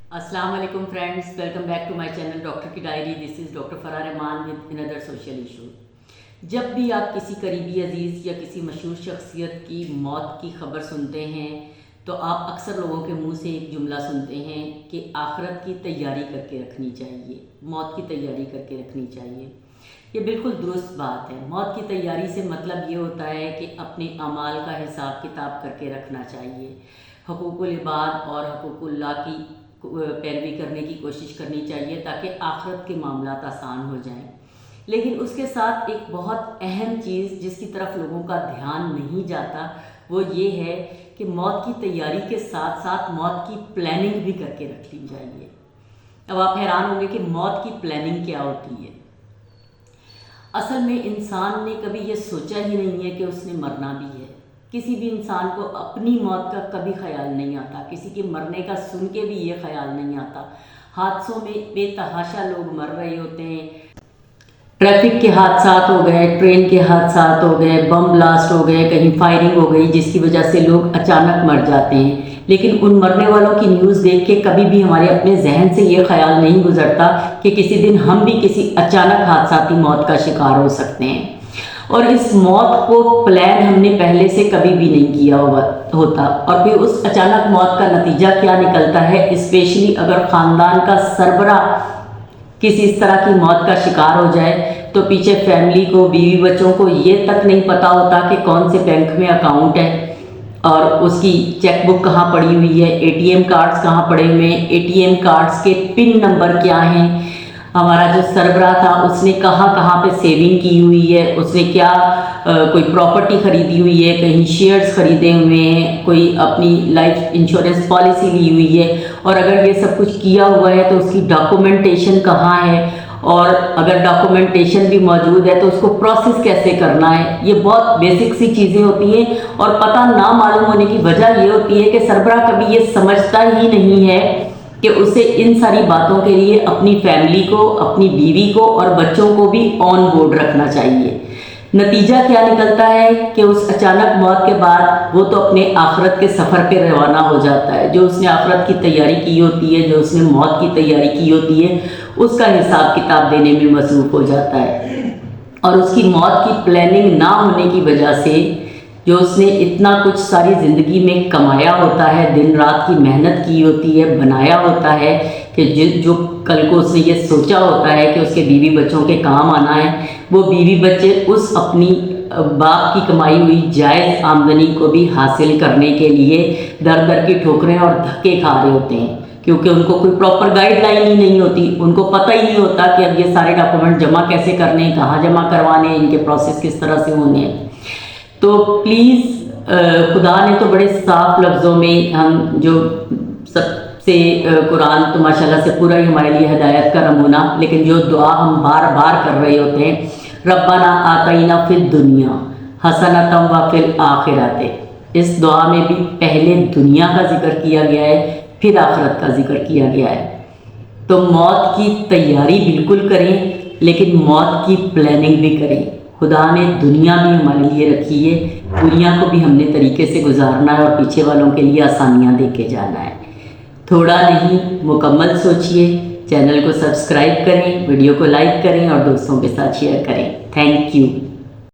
अस्सलाम वालेकुम friends, welcome back to my channel doctor की diary. This is doctor Farah Rahman with another social issue. जब भी आप किसी करीबी अजीज़ या किसी मशहूर शख्सियत की मौत की खबर सुनते हैं तो आप अक्सर लोगों के मुंह से एक जुमला सुनते हैं कि आखिरत की तैयारी करके रखनी चाहिए, मौत की तैयारी करके रखनी चाहिए। ये बिल्कुल दुरुस्त बात है। मौत की तैयारी से मतलब ये होता है कि अपने अमाल का हिसाब किताब करके रखना चाहिए, हकूकुल इबाद और हकूकुल्लाह की पैरवी करने की कोशिश करनी चाहिए ताकि आखिरत के मामलात आसान हो जाएं। लेकिन उसके साथ एक बहुत अहम चीज़ जिसकी तरफ लोगों का ध्यान नहीं जाता वो ये है कि मौत की तैयारी के साथ साथ मौत की प्लानिंग भी करके रख ली चाहिए। अब आप हैरान होंगे कि मौत की प्लानिंग क्या होती है। असल में इंसान ने कभी ये सोचा ही नहीं है कि उसने मरना भी है। किसी भी इंसान को अपनी मौत का कभी ख्याल नहीं आता, किसी के मरने का सुन के भी ये ख्याल नहीं आता। हादसों में बेतहाशा लोग मर रहे होते हैं, ट्रैफिक के हादसात हो गए, ट्रेन के हादसात हो गए, बम ब्लास्ट हो गए, कहीं फायरिंग हो गई जिसकी वजह से लोग अचानक मर जाते हैं। लेकिन उन मरने वालों की न्यूज़ देख के कभी भी हमारे अपने जहन से ये ख्याल नहीं गुजरता कि किसी दिन हम भी किसी अचानक हादसाती मौत का शिकार हो सकते हैं। और इस मौत को प्लान हमने पहले से कभी भी नहीं किया होता और फिर उस अचानक मौत का नतीजा क्या निकलता है, स्पेशली अगर ख़ानदान का सरबरा किसी इस तरह की मौत का शिकार हो जाए तो पीछे फैमिली को, बीवी बच्चों को ये तक नहीं पता होता कि कौन से बैंक में अकाउंट है और उसकी चेकबुक कहाँ पड़ी हुई है, एटीएम कार्ड्स कहाँ पड़े हुए हैं, एटीएम कार्ड्स के पिन नंबर क्या हैं, हमारा जो सरबरा था उसने कहाँ कहाँ पे सेविंग की हुई है, उसने क्या कोई प्रॉपर्टी ख़रीदी हुई है, कहीं शेयर्स ख़रीदे हुए हैं, कोई अपनी लाइफ इंश्योरेंस पॉलिसी ली हुई है, और अगर ये सब कुछ किया हुआ है तो उसकी डॉक्यूमेंटेशन कहाँ है, और अगर डॉक्यूमेंटेशन भी मौजूद है तो उसको प्रोसेस कैसे करना है। ये बहुत बेसिक सी चीज़ें होती हैं और पता ना मालूम होने की वजह ये होती है कि सरबरा कभी ये समझता ही नहीं है कि उसे इन सारी बातों के लिए अपनी फैमिली को, अपनी बीवी को और बच्चों को भी ऑन बोर्ड रखना चाहिए। नतीजा क्या निकलता है कि उस अचानक मौत के बाद वो तो अपने आखिरत के सफ़र पे रवाना हो जाता है। जो उसने आखिरत की तैयारी की होती है, जो उसने मौत की तैयारी की होती है, उसका हिसाब किताब देने में मसरूफ़ हो जाता है। और उसकी मौत की प्लानिंग ना होने की वजह से जो उसने इतना कुछ सारी ज़िंदगी में कमाया होता है, दिन रात की मेहनत की होती है, बनाया होता है कि जो कल को उसने ये सोचा होता है कि उसके बीवी बच्चों के काम आना है, वो बीवी बच्चे उस अपनी बाप की कमाई हुई जायज़ आमदनी को भी हासिल करने के लिए दर दर की ठोकरें और धक्के खा रहे होते हैं, क्योंकि उनको कोई प्रॉपर गाइडलाइन ही नहीं होती। उनको पता ही नहीं होता कि अब ये सारे डॉक्यूमेंट जमा कैसे करने हैं, कहाँ जमा करवाने हैं, इनके प्रोसेस किस तरह से होने हैं। तो प्लीज़ खुदा ने तो बड़े साफ लफ्ज़ों में हम जो सबसे कुरान तो माशाल्लाह से पूरा ही हमारे लिए हिदायत का नमूना, लेकिन जो दुआ हम बार बार कर रहे होते हैं, रब्बाना आतैना फिद दुनिया हसनतम व फिल आखिरते, इस दुआ में भी पहले दुनिया का जिक्र किया गया है, फिर आखिरत का जिक्र किया गया है। तो मौत की तैयारी बिल्कुल करें, लेकिन मौत की प्लानिंग भी करें। खुदा ने दुनिया भी हमारे लिए रखी है, दुनिया को भी हमने तरीके से गुजारना है और पीछे वालों के लिए आसानियाँ दे के जाना है। थोड़ा नहीं, मुकम्मल सोचिए। चैनल को सब्सक्राइब करें, वीडियो को लाइक करें और दोस्तों के साथ शेयर करें। Thank you.